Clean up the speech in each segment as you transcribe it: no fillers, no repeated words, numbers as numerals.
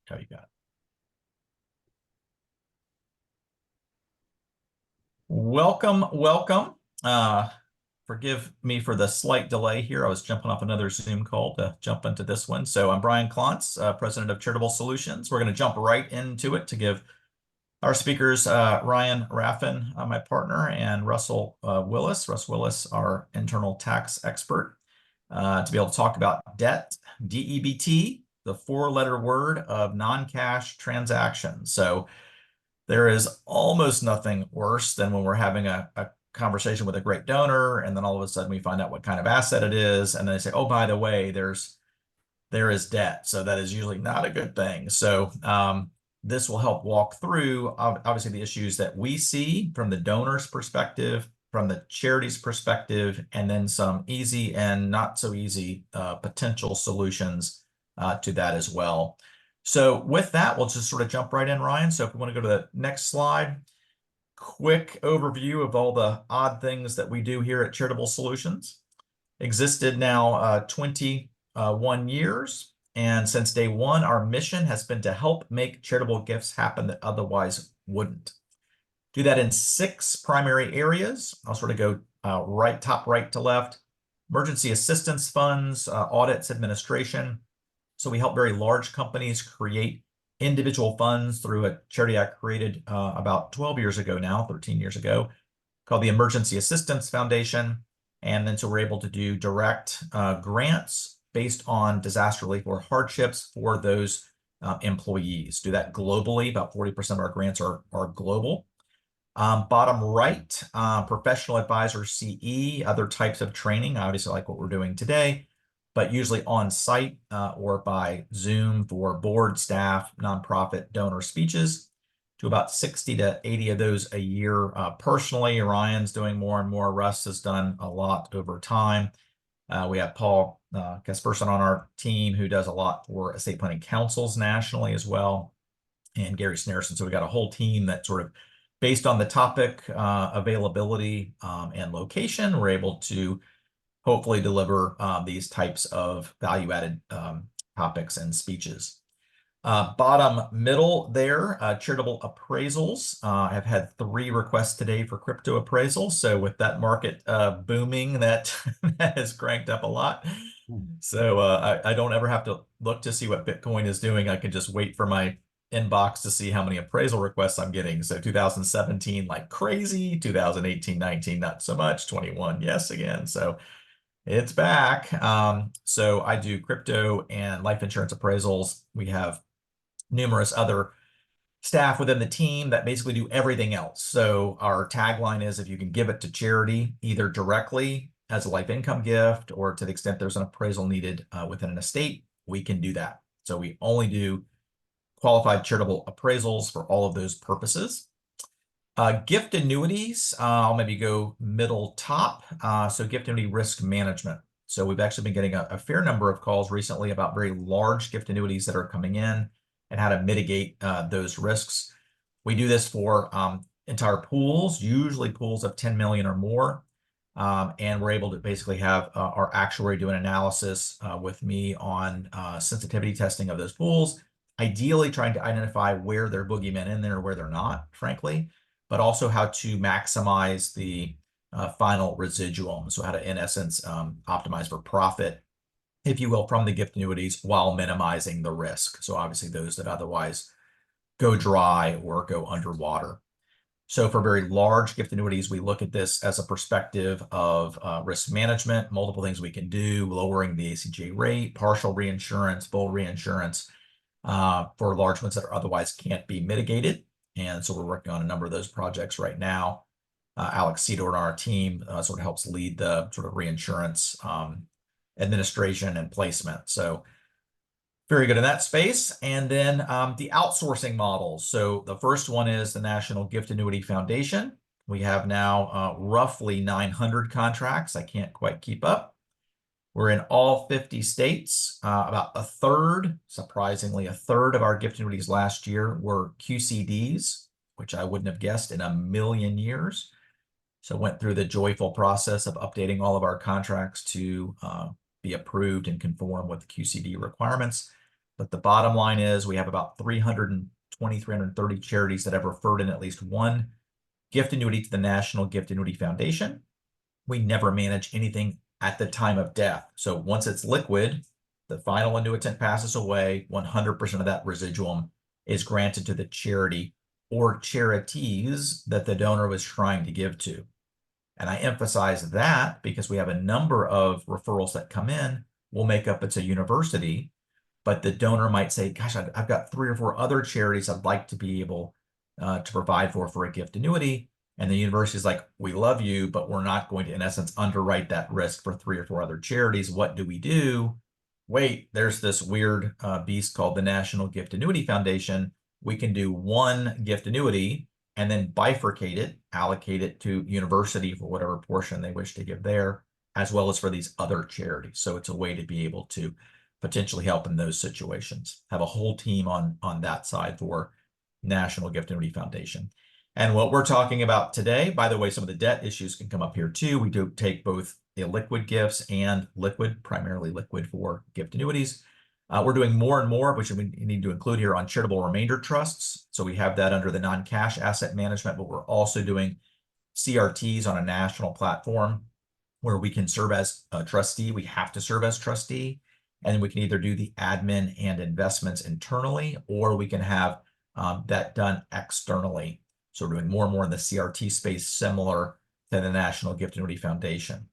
How you got it. Welcome, welcome. Forgive me for the slight delay here. I was jumping off another Zoom call to jump into this one. So I'm Brian Klontz, president of Charitable Solutions. We're going to jump right into it to give our speakers, Ryan Raffin, my partner, and Russell Willis. Russ Willis, our internal tax expert, to be able to talk about debt, DEBT, the four-letter word of non-cash transactions. So there is almost nothing worse than when we're having a conversation with a great donor, and then all of a sudden we find out what kind of asset it is, and then they say, oh, by the way, there is debt. So that is usually not a good thing. So this will help walk through, obviously, the issues that we see from the donor's perspective, from the charity's perspective, and then some easy and not so easy potential solutions to that as well. So with that, we'll just sort of jump right in, Ryan. So if we want to go to the next slide, quick overview of all the odd things that we do here at Charitable Solutions. Existed now 21 years. And since day one, our mission has been to help make charitable gifts happen that otherwise wouldn't. Do that in 6 primary areas. I'll sort of go top right to left. Emergency assistance funds, audits, administration. So we help very large companies create individual funds through a charity I created about 12 years ago now, 13 years ago, called the Emergency Assistance Foundation. And then so we're able to do direct grants based on disaster relief or hardships for those employees. Do that globally. About 40% of our grants are global. Bottom right, professional advisor CE, other types of training, obviously like what we're doing today, but usually on site or by Zoom for board, staff, nonprofit donor speeches. To about 60 to 80 of those a year personally. Ryan's doing more and more. Russ has done a lot over time. We have Paul Kasperson on our team who does a lot for estate planning councils nationally as well, and Gary Snarson. So we got a whole team that sort of, based on the topic, availability, and location, we're able to hopefully deliver these types of value-added topics and speeches. Bottom middle there, charitable appraisals. I've had 3 requests today for crypto appraisals. So with that market booming, that has cranked up a lot. So I don't ever have to look to see what Bitcoin is doing. I can just wait for my inbox to see how many appraisal requests I'm getting. So 2017, like crazy. 2018, 19, not so much. 21, yes, again. So it's back. So I do crypto and life insurance appraisals. We have numerous other staff within the team that basically do everything else. So our tagline is, if you can give it to charity, either directly as a life income gift or to the extent there's an appraisal needed within an estate, we can do that. So we only do qualified charitable appraisals for all of those purposes. Gift annuities, I'll maybe go middle top. So gift annuity risk management. So we've actually been getting a fair number of calls recently about very large gift annuities that are coming in and how to mitigate those risks. We do this for entire pools, usually pools of 10 million or more. And we're able to basically have our actuary do an analysis with me on sensitivity testing of those pools, ideally trying to identify where there are boogeymen in there or where they're not, frankly, but also how to maximize the final residuum. So how to, in essence, optimize for profit, if you will, from the gift annuities while minimizing the risk. So obviously those that otherwise go dry or go underwater. So for very large gift annuities, we look at this as a perspective of risk management, multiple things we can do, lowering the ACJ rate, partial reinsurance, full reinsurance for large ones that are otherwise can't be mitigated. And so we're working on a number of those projects right now. Alex Cedar and our team sort of helps lead the sort of reinsurance administration and placement. So very good in that space. And then the outsourcing models. So the first one is the National Gift Annuity Foundation. We have now roughly 900 contracts. I can't quite keep up. We're in all 50 states. About a third, surprisingly, a third of our gift annuities last year were QCDs, which I wouldn't have guessed in a million years. So went through the joyful process of updating all of our contracts to be approved and conform with the QCD requirements. But the bottom line is we have about 320, 330 charities that have referred in at least one gift annuity to the National Gift Annuity Foundation. We never manage anything at the time of death. So once it's liquid, the final annuitant passes away, 100% of that residuum is granted to the charity or charities that the donor was trying to give to. And I emphasize that because we have a number of referrals that come in. We'll make up it's a university, but the donor might say, gosh, I've got 3 or 4 other charities I'd like to be able to provide for a gift annuity. And the university is like, we love you, but we're not going to, in essence, underwrite that risk for 3 or 4 other charities. What do we do? Wait, there's this weird beast called the National Gift Annuity Foundation. We can do one gift annuity and then bifurcate it, allocate it to university for whatever portion they wish to give there, as well as for these other charities. So it's a way to be able to potentially help in those situations. Have a whole team on that side for National Gift Annuity Foundation. And what we're talking about today, by the way, some of the debt issues can come up here too. We do take both illiquid gifts and liquid, primarily liquid for gift annuities. We're doing more and more, which we need to include here, on charitable remainder trusts. So we have that under the non-cash asset management, but we're also doing CRTs on a national platform where we can serve as a trustee. We have to serve as trustee. And then we can either do the admin and investments internally, or we can have that done externally. So we're doing more and more in the CRT space, similar to the National Gift Annuity Foundation.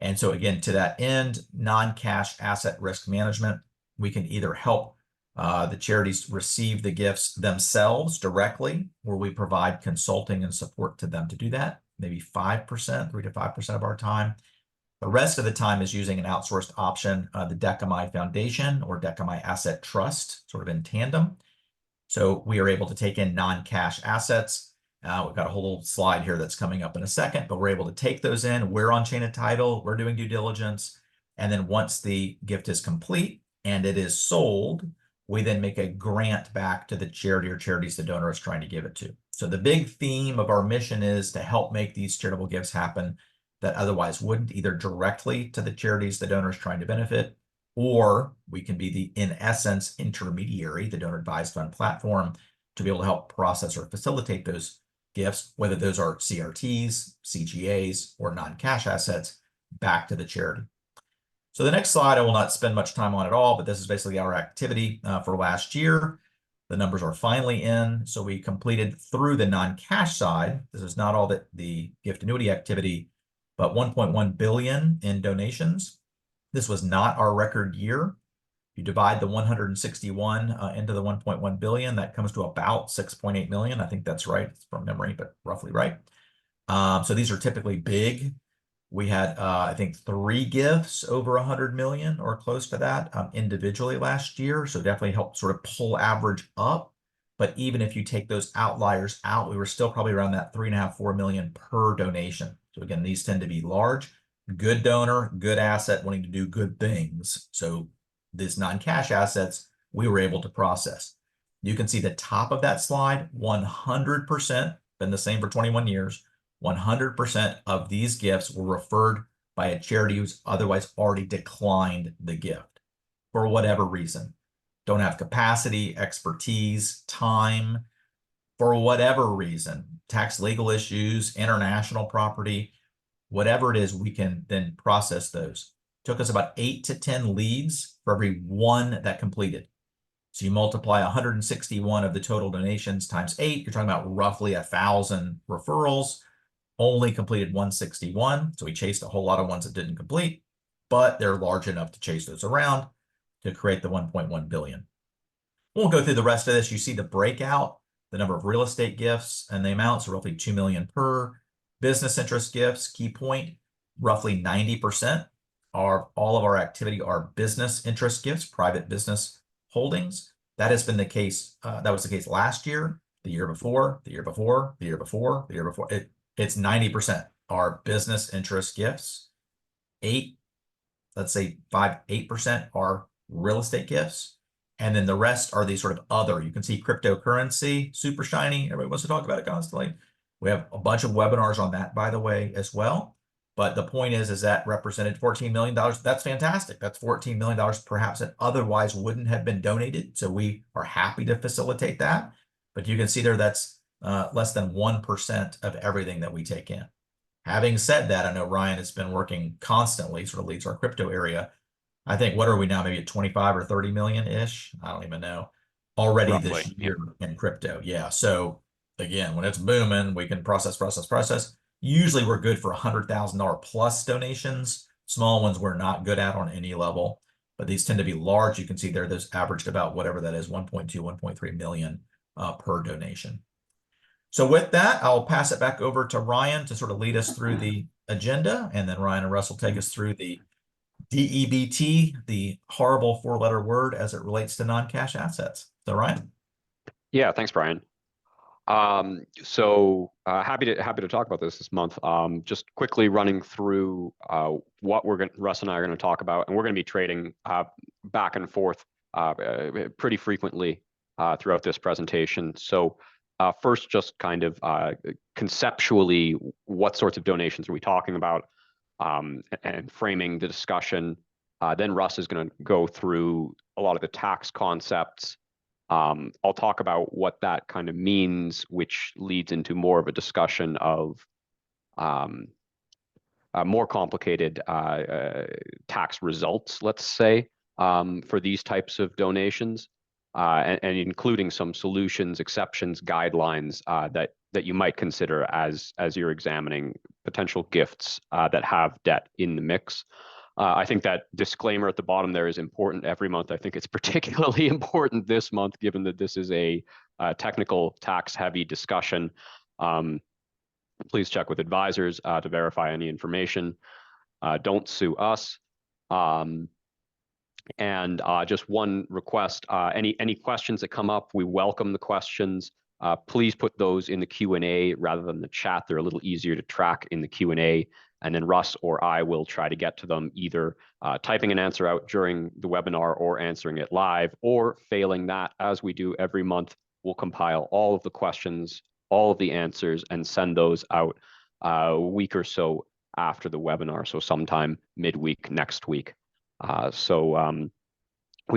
And so again, to that end, non-cash asset risk management, we can either help the charities receive the gifts themselves directly, where we provide consulting and support to them to do that, maybe 5%, 3 to 5% of our time. The rest of the time is using an outsourced option, the Decami Foundation or Decami Asset Trust, sort of in tandem. So we are able to take in non-cash assets. We've got a whole slide here that's coming up in a second, but we're able to take those in. We're on chain of title. We're doing due diligence. And then once the gift is complete and it is sold, we then make a grant back to the charity or charities the donor is trying to give it to. So the big theme of our mission is to help make these charitable gifts happen that otherwise wouldn't, either directly to the charities the donor is trying to benefit, or we can be the, in essence, intermediary, the donor advised fund platform, to be able to help process or facilitate those gifts, whether those are CRTs, CGAs, or non-cash assets, back to the charity. So the next slide I will not spend much time on at all, but this is basically our activity for last year. The numbers are finally in. So we completed through the non-cash side. This is not all that the gift annuity activity, but 1.1 billion in donations. This was not our record year. You divide the 161 into the 1.1 billion, that comes to about 6.8 million. I think that's right. It's from memory, but roughly right. So these are typically big. We had, I think, 3 gifts over 100 million or close to that individually last year. So definitely helped sort of pull average up. But even if you take those outliers out, we were still probably around that 3.5, 4 million per donation. So again, these tend to be large, good donor, good asset, wanting to do good things. So these non-cash assets, we were able to process. You can see the top of that slide, 100%, been the same for 21 years. 100% of these gifts were referred by a charity who's otherwise already declined the gift for whatever reason. Don't have capacity, expertise, time, for whatever reason, tax legal issues, international property, whatever it is, we can then process those. Took us about 8 to 10 leads for every one that completed. So you multiply 161 of the total donations times 8, you're talking about roughly 1,000 referrals. Only completed 161. So we chased a whole lot of ones that didn't complete, but they're large enough to chase those around to create the 1.1 billion. We'll go through the rest of this. You see the breakout, the number of real estate gifts and the amounts are roughly 2 million per. Business interest gifts, key point, roughly 90% are all of our activity are business interest gifts, private business holdings. That has been the case. That was the case last year, the year before, the year before, the year before, the year before. It's 90% are business interest gifts. 8% are real estate gifts. And then the rest are these sort of other. You can see cryptocurrency, super shiny. Everybody wants to talk about it constantly. We have a bunch of webinars on that, by the way, as well. But the point is that represented $14 million. That's fantastic. That's $14 million perhaps that otherwise wouldn't have been donated. So we are happy to facilitate that. But you can see there that's less than 1% of everything that we take in. Having said that, I know Ryan has been working constantly, sort of leads our crypto area. I think, what are we now? Maybe at 25 or 30 million-ish? I don't even know. Already this Roughly, yeah. year in crypto. Yeah. So again, when it's booming, we can process. Usually we're good for $100,000 plus donations. Small ones we're not good at on any level, but these tend to be large. You can see there, those averaged about whatever that is, 1.2, 1.3 million per donation. So with that, I'll pass it back over to Ryan to sort of lead us through the agenda, and then Ryan and Russ will take us through the DEBT, the horrible four-letter word as it relates to non-cash assets. So Ryan? Yeah, thanks, Brian. Happy to talk about this month. Just quickly running through what Russ and I are going to talk about, and we're going to be trading back and forth pretty frequently throughout this presentation. So first, just kind of conceptually, what sorts of donations are we talking about, and framing the discussion. Then Russ is going to go through a lot of the tax concepts. I'll talk about what that kind of means, which leads into more of a discussion of more complicated tax results, let's say, for these types of donations, and including some solutions, exceptions, guidelines that you might consider as you're examining potential gifts that have debt in the mix. I think that disclaimer at the bottom there is important every month. I think it's particularly important this month, given that this is a technical, tax-heavy discussion. Please check with advisors to verify any information. Don't sue us. Just one request, any questions that come up, we welcome the questions. Please put those in the Q&A rather than the chat. They're a little easier to track in the Q&A. And then Russ or I will try to get to them, either typing an answer out during the webinar or answering it live, or failing that, as we do every month, we'll compile all of the questions, all of the answers, and send those out a week or so after the webinar, so sometime midweek next week. With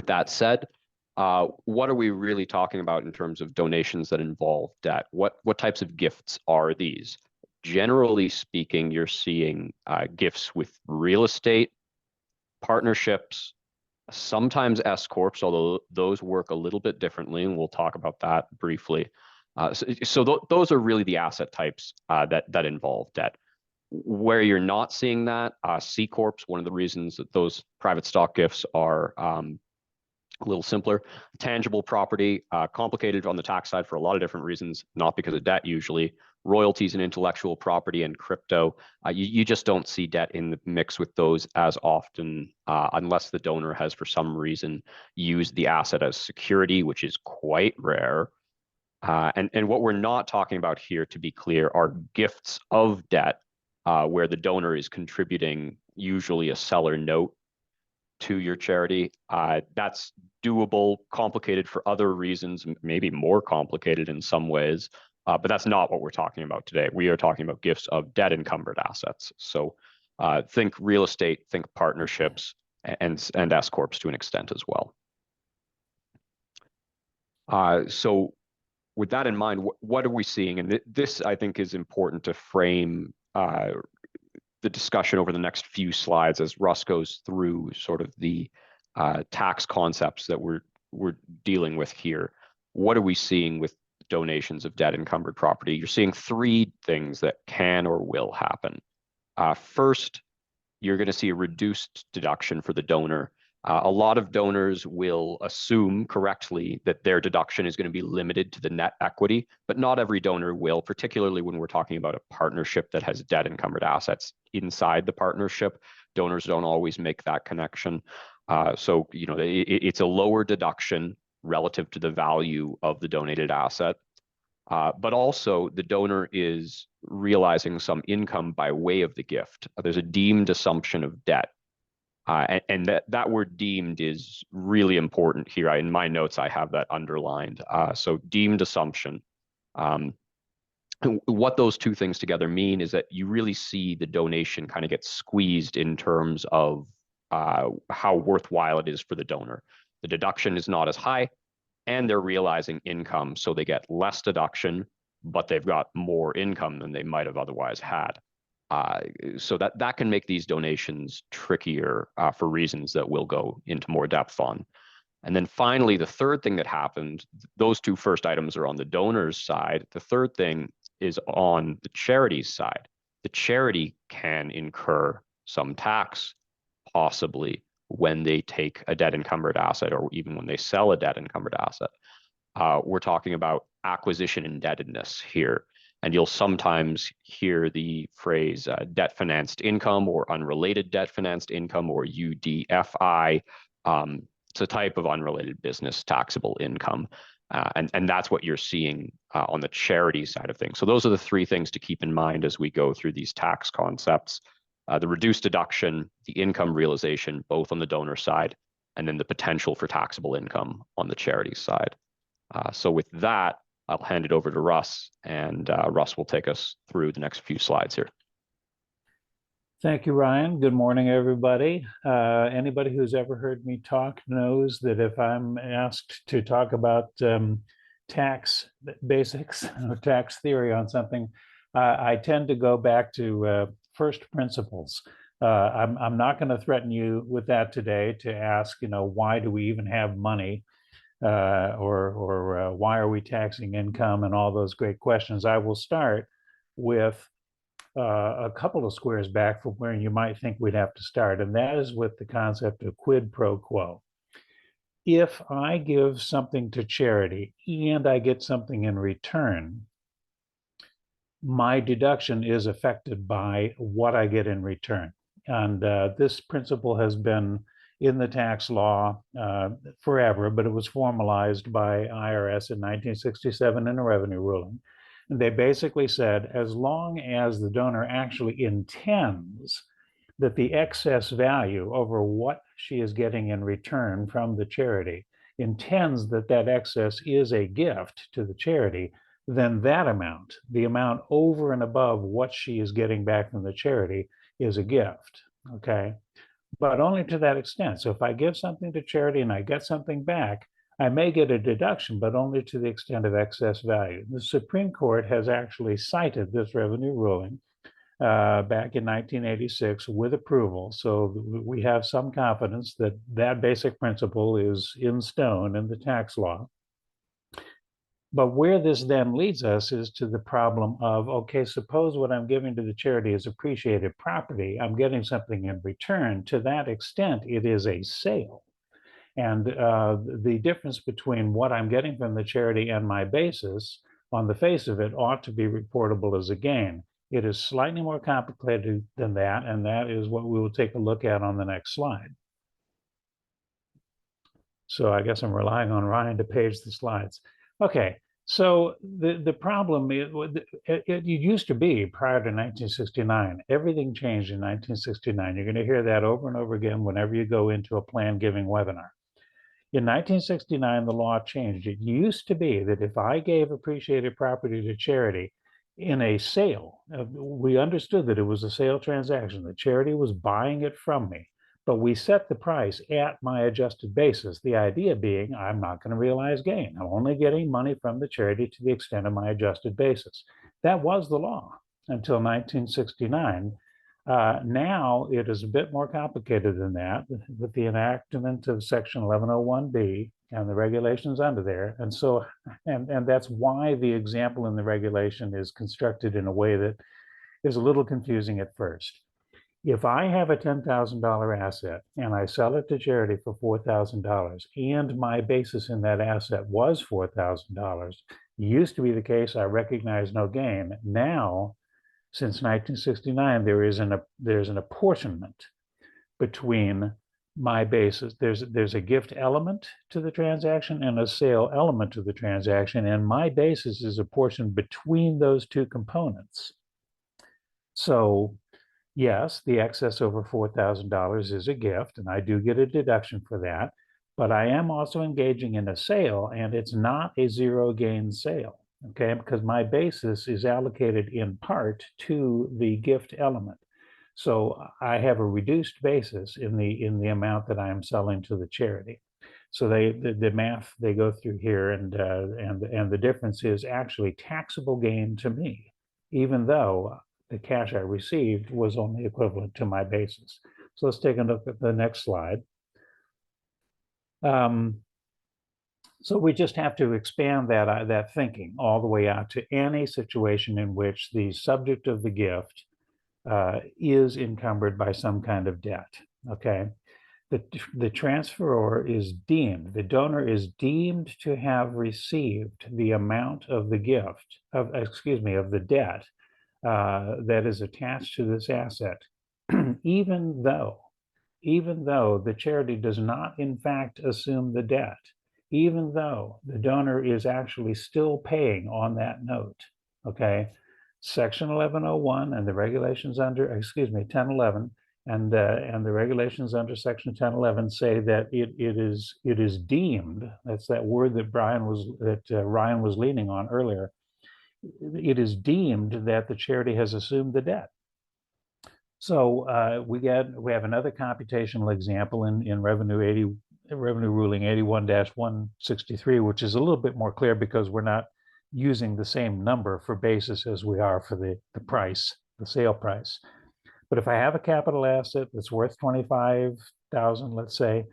that said, what are we really talking about in terms of donations that involve debt? What types of gifts are these? Generally speaking, you're seeing gifts with real estate, partnerships, sometimes S corps, although those work a little bit differently, and we'll talk about that briefly. Those are really the asset types that involve debt. Where you're not seeing that, C corps, one of the reasons that those private stock gifts are a little simpler. Tangible property, complicated on the tax side for a lot of different reasons, not because of debt usually. Royalties and intellectual property and crypto, you just don't see debt in the mix with those as often, unless the donor has for some reason used the asset as security, which is quite rare. And what we're not talking about here, to be clear, are gifts of debt, where the donor is contributing usually a seller note to your charity. That's doable, complicated for other reasons, maybe more complicated in some ways, but that's not what we're talking about today. We are talking about gifts of debt encumbered assets. So think real estate, think partnerships, and S corps to an extent as well. So with that in mind, what are we seeing? And this, I think, is important to frame the discussion over the next few slides as Russ goes through sort of the tax concepts that we're dealing with here. What are we seeing with donations of debt encumbered property? You're seeing three things that can or will happen. First, you're going to see a reduced deduction for the donor. A lot of donors will assume correctly that their deduction is going to be limited to the net equity, but not every donor will, particularly when we're talking about a partnership that has debt encumbered assets inside the partnership. Donors don't always make that connection. So, it's a lower deduction relative to the value of the donated asset. But also the donor is realizing some income by way of the gift. There's a deemed assumption of debt. And that word deemed is really important here. In my notes, I have that underlined. So deemed assumption. what those two things together mean is that you really see the donation kind of get squeezed in terms of how worthwhile it is for the donor. The deduction is not as high, and they're realizing income, so they get less deduction, but they've got more income than they might have otherwise had. So that can make these donations trickier for reasons that we'll go into more depth on. And then finally, the third thing that happened, those two first items are on the donor's side. The third thing is on the charity's side. The charity can incur some tax, possibly when they take a debt encumbered asset or even when they sell a debt encumbered asset. We're talking about acquisition indebtedness here. And you'll sometimes hear the phrase debt financed income or unrelated debt financed income, or UDFI. It's a type of unrelated business taxable income. And that's what you're seeing on the charity side of things. So those are the three things to keep in mind as we go through these tax concepts. The reduced deduction, the income realization, both on the donor side, and then the potential for taxable income on the charity side. So with that, I'll hand it over to Russ, and Russ will take us through the next few slides here. Thank you, Ryan. Good morning, everybody. Anybody who's ever heard me talk knows that if I'm asked to talk about tax basics or tax theory on something, I tend to go back to first principles. I'm not going to threaten you with that today to ask, why do we even have money? Or why are we taxing income and all those great questions. I will start with a couple of squares back from where you might think we'd have to start, and that is with the concept of quid pro quo. If I give something to charity and I get something in return, my deduction is affected by what I get in return. And this principle has been in the tax law forever, but it was formalized by IRS in 1967 in a revenue ruling. And they basically said, as long as the donor actually intends that the excess value over what she is getting in return from the charity, intends that that excess is a gift to the charity, then that amount, the amount over and above what she is getting back from the charity, is a gift, okay? But only to that extent. So if I give something to charity and I get something back, I may get a deduction, but only to the extent of excess value. The Supreme Court has actually cited this revenue ruling back in 1986 with approval. So we have some confidence that that basic principle is in stone in the tax law. But where this then leads us is to the problem of, okay, suppose what I'm giving to the charity is appreciated property. I'm getting something in return. To that extent, it is a sale. And the difference between what I'm getting from the charity and my basis, on the face of it, ought to be reportable as a gain. It is slightly more complicated than that, and that is what we will take a look at on the next slide. So I guess I'm relying on Ryan to page the slides. Okay, so the problem, it used to be prior to 1969, everything changed in 1969. You're going to hear that over and over again whenever you go into a plan giving webinar. In 1969, the law changed. It used to be that if I gave appreciated property to charity in a sale, we understood that it was a sale transaction. The charity was buying it from me, but we set the price at my adjusted basis. The idea being I'm not going to realize gain. I'm only getting money from the charity to the extent of my adjusted basis. That was the law until 1969. Now it is a bit more complicated than that with the enactment of Section 1101B and the regulations under there. And so, and that's why the example in the regulation is constructed in a way that is a little confusing at first. If I have a $10,000 asset and I sell it to charity for $4,000 and my basis in that asset was $4,000, used to be the case, I recognize no gain. Now, since 1969, there's an apportionment between my basis. There's a gift element to the transaction and a sale element to the transaction, and my basis is apportioned between those two components. So yes, the excess over $4,000 is a gift, and I do get a deduction for that, but I am also engaging in a sale, and it's not a zero gain sale. okay, because my basis is allocated in part to the gift element. So I have a reduced basis in the amount that I am selling to the charity. So the math they go through here, and the difference is actually taxable gain to me, even though the cash I received was only equivalent to my basis. So let's take a look at the next slide. So we just have to expand that thinking all the way out to any situation in which the subject of the gift is encumbered by some kind of debt. Okay, the transferor is deemed, the donor is deemed to have received the amount of the gift of the debt that is attached to this asset, even though the charity does not in fact assume the debt, even though the donor is actually still paying on that note. Okay, Section 1101 and the regulations under 1011 and the regulations under Section 1011 say that it is deemed. That's that word that Ryan was leaning on earlier. It is deemed that the charity has assumed the debt. So we have another computational example in Revenue Ruling 81-163, which is a little bit more clear because we're not using the same number for basis as we are for the price, the sale price. But if I have a capital asset that's worth 25,000, let's say,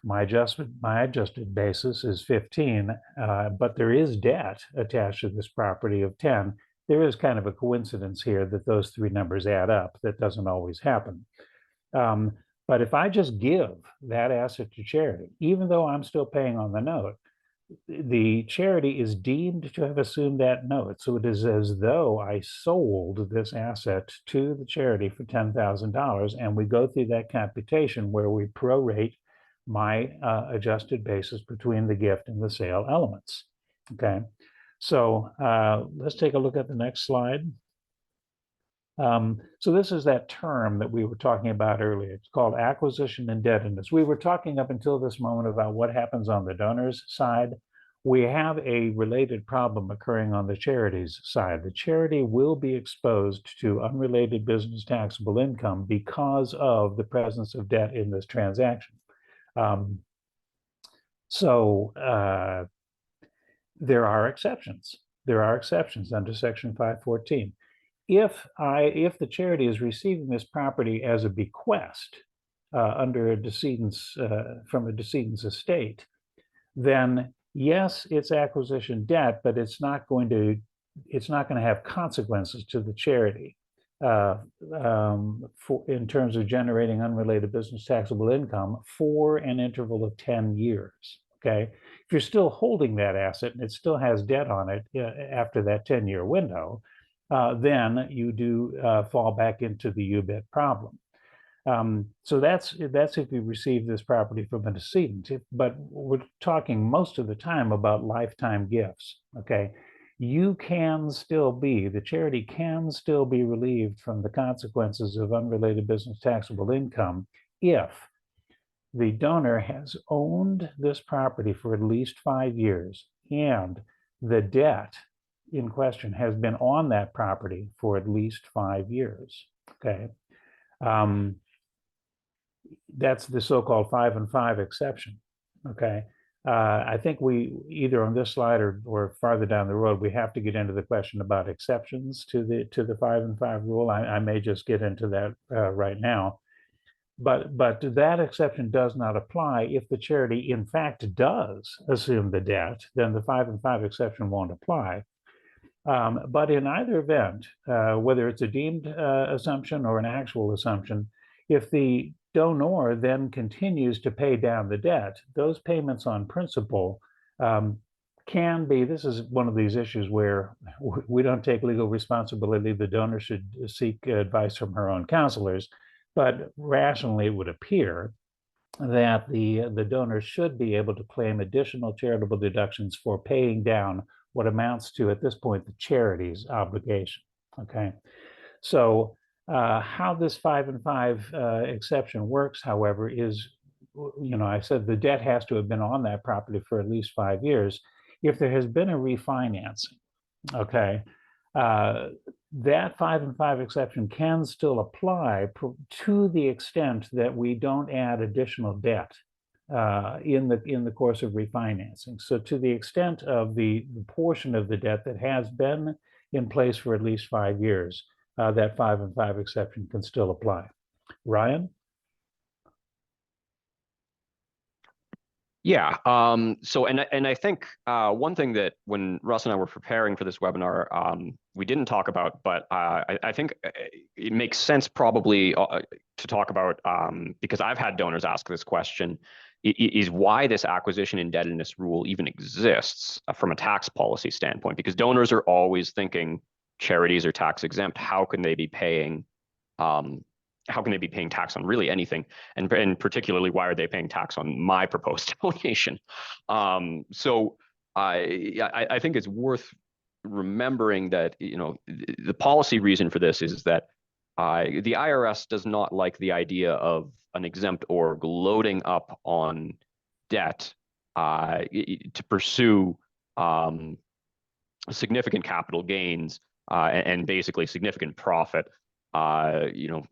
my adjusted basis is 15, but there is debt attached to this property of 10. There is kind of a coincidence here that those three numbers add up. That doesn't always happen. But if I just give that asset to charity, even though I'm still paying on the note, the charity is deemed to have assumed that note. So it is as though I sold this asset to the charity for $10,000, and we go through that computation where we prorate my adjusted basis between the gift and the sale elements. Okay, so let's take a look at the next slide. So this is that term that we were talking about earlier. It's called acquisition indebtedness. We were talking up until this moment about what happens on the donor's side. We have a related problem occurring on the charity's side. The charity will be exposed to unrelated business taxable income because of the presence of debt in this transaction. There are exceptions. There are exceptions under Section 514. If the charity is receiving this property as a bequest under a decedent's from a decedent's estate, then yes, it's acquisition debt, but it's not going to have consequences to the charity in terms of generating unrelated business taxable income for an interval of 10 years. Okay, if you're still holding that asset and it still has debt on it after that 10-year window, then you do fall back into the UBIT problem. So that's if you receive this property from a decedent. But we're talking most of the time about lifetime gifts. Okay, the charity can still be relieved from the consequences of unrelated business taxable income if the donor has owned this property for at least 5 years and the debt in question has been on that property for at least 5 years. Okay, that's the so-called 5 and 5 exception. Okay, I think we either on this slide or farther down the road we have to get into the question about exceptions to the 5 and 5 rule. I may just get into that right now. But that exception does not apply if the charity in fact does assume the debt. Then the 5 and 5 exception won't apply. But in either event, whether it's a deemed assumption or an actual assumption, if the donor then continues to pay down the debt, those payments on principal can be, this is one of these issues where we don't take legal responsibility. The donor should seek advice from her own counselors, but rationally it would appear that the donor should be able to claim additional charitable deductions for paying down what amounts to, at this point, the charity's obligation. Okay, so how this 5 and 5 exception works, however, is, I said the debt has to have been on that property for at least 5 years. If there has been a refinancing, Okay. That 5 and 5 exception can still apply to the extent that we don't add additional debt in the course of refinancing. So to the extent of the portion of the debt that has been in place for at least 5 years, that 5 and 5 exception can still apply. Ryan? Yeah. So, and I think one thing that when Russ and I were preparing for this webinar, we didn't talk about, but I think it makes sense probably to talk about, because I've had donors ask this question, is why this acquisition indebtedness rule even exists from a tax policy standpoint, because donors are always thinking charities are tax exempt. How can they be paying tax on really anything? And particularly, why are they paying tax on my proposed donation? So I think it's worth remembering that, you know, the policy reason for this is that the IRS does not like the idea of an exempt org loading up on debt to pursue significant capital gains and basically significant profit, you know,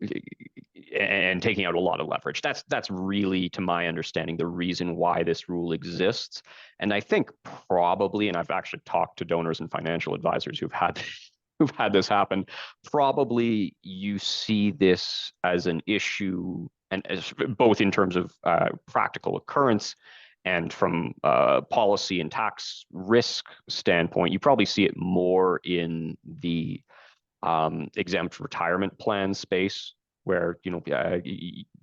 and taking out a lot of leverage. That's really, to my understanding, the reason why this rule exists. And I think probably, and I've actually talked to donors and financial advisors who've had this happen, probably you see this as an issue, and as both in terms of practical occurrence and from a policy and tax risk standpoint. You probably see it more in the exempt retirement plan space, where, you know,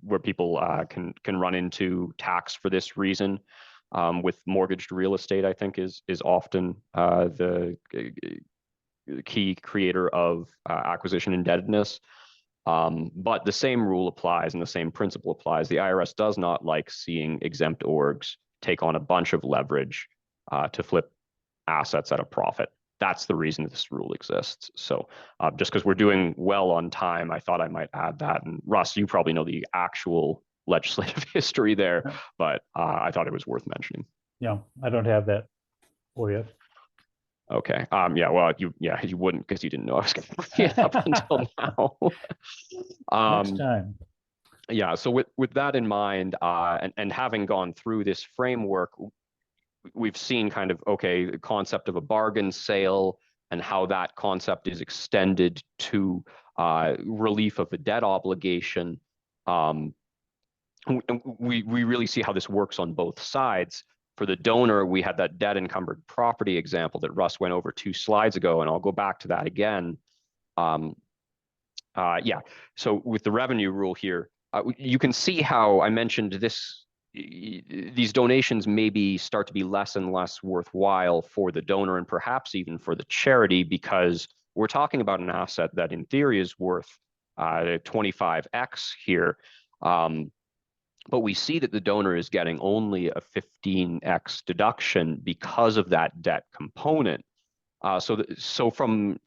where people can run into tax for this reason. With mortgaged real estate, I think is often the key creator of acquisition indebtedness. But the same rule applies and the same principle applies. The IRS does not like seeing exempt orgs take on a bunch of leverage to flip assets at a profit. That's the reason this rule exists. So just because we're doing well on time, I thought I might add that. And Russ, you probably know the actual legislative history there, but I thought it was worth mentioning. Yeah, I don't have that for you. Okay. Yeah. Well, you wouldn't, because you didn't know I was going to bring it up until now. Next time. Yeah. So with that in mind, and having gone through this framework, we've seen kind of, okay, the concept of a bargain sale and how that concept is extended to relief of a debt obligation. We really see how this works on both sides. For the donor, we had that debt encumbered property example that Russ went over 2 slides ago, and I'll go back to that again. Yeah, so with the revenue rule here, you can see how I mentioned this. These donations maybe start to be less and less worthwhile for the donor and perhaps even for the charity, because we're talking about an asset that in theory is worth 25x here. But we see that the donor is getting only a 15x deduction because of that debt component. So from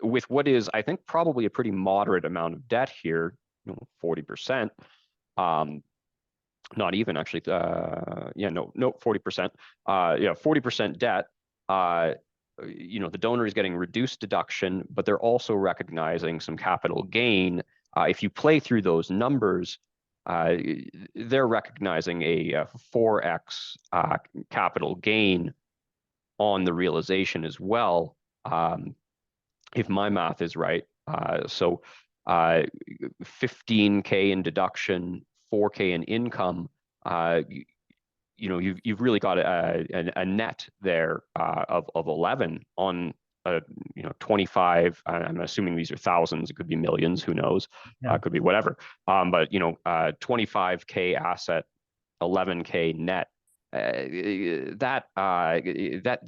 with what is, I think, probably a pretty moderate amount of debt here, 40%, not even actually, 40%, 40% debt, the donor is getting reduced deduction, but they're also recognizing some capital gain. If you play through those numbers, they're recognizing a 4x capital gain on the realization as well, if my math is right. So 15K in deduction, 4K in income, you've really got a net there of 11 on 25. I'm assuming these are thousands. It could be millions. Who knows? Yeah. It could be whatever. But 25K asset, 11K net.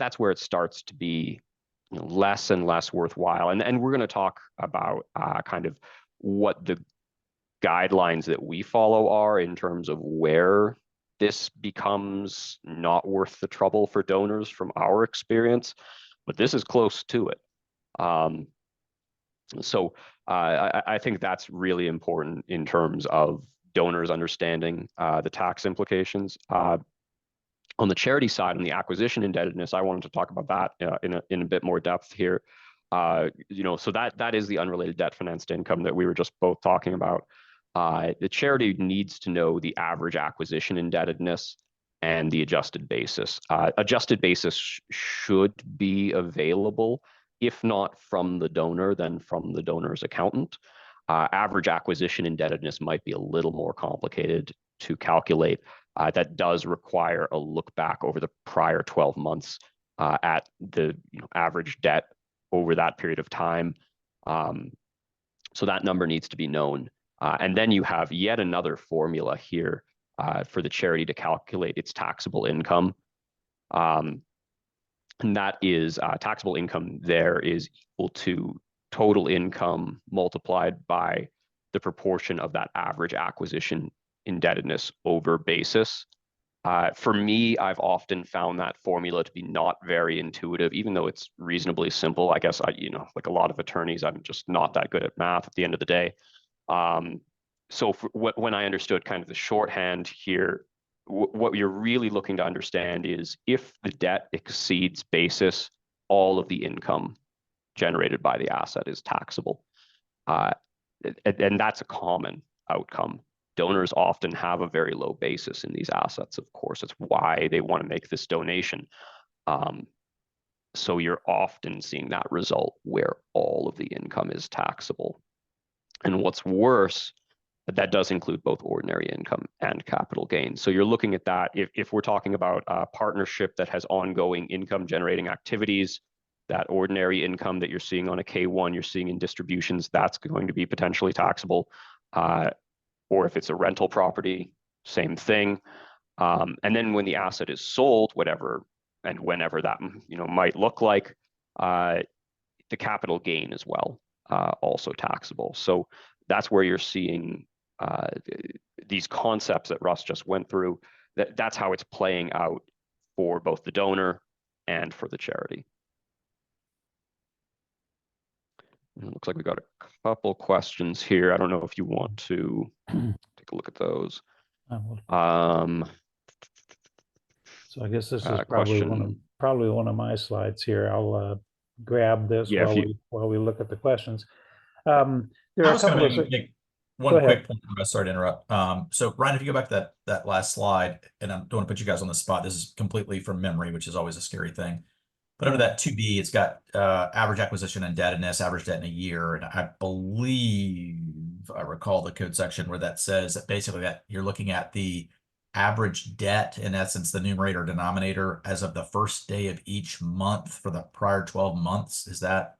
That's where it starts to be less and less worthwhile. And we're going to talk about kind of what the guidelines that we follow are in terms of where this becomes not worth the trouble for donors from our experience, but this is close to it. So I think that's really important in terms of donors understanding the tax implications. On the charity side, on the acquisition indebtedness, I wanted to talk about that in a bit more depth here. So that is the unrelated debt financed income that we were just both talking about. The charity needs to know the average acquisition indebtedness and the adjusted basis. Adjusted basis should be available, if not from the donor, then from the donor's accountant. Average acquisition indebtedness might be a little more complicated to calculate. That does require a look back over the prior 12 months at the average debt over that period of time. So that number needs to be known. And then you have yet another formula here for the charity to calculate its taxable income. And that is taxable income there is equal to total income multiplied by the proportion of that average acquisition indebtedness over basis. For me, I've often found that formula to be not very intuitive, even though it's reasonably simple. I guess like a lot of attorneys, I'm just not that good at math at the end of the day. So when I understood kind of the shorthand here, what you're really looking to understand is if the debt exceeds basis, all of the income generated by the asset is taxable. And that's a common outcome. Donors often have a very low basis in these assets, of course. It's why they want to make this donation. So you're often seeing that result where all of the income is taxable. And what's worse, that does include both ordinary income and capital gains. So you're looking at that. If we're talking about a partnership that has ongoing income generating activities, that ordinary income that you're seeing on a K1, you're seeing in distributions, that's going to be potentially taxable. Or if it's a rental property, same thing. And then when the asset is sold, whatever and whenever that might look like, the capital gain as well, also taxable. So that's where you're seeing these concepts that Russ just went through. That's how it's playing out for both the donor and for the charity. It looks like we got a couple questions here. I don't know if you want to take a look at those. So I guess this is probably one of my slides here. I'll grab this while we look at the questions. There are a couple of make one quick point. I'm sorry to interrupt. So Ryan, if you go back to that last slide, and I don't want to put you guys on the spot. This is completely from memory, which is always a scary thing. But under that 2B, it's got average acquisition indebtedness, average debt in a year. And I believe I recall the code section where that says that basically that you're looking at the average debt, in essence, the numerator denominator, as of the first day of each month for the prior 12 months. Is that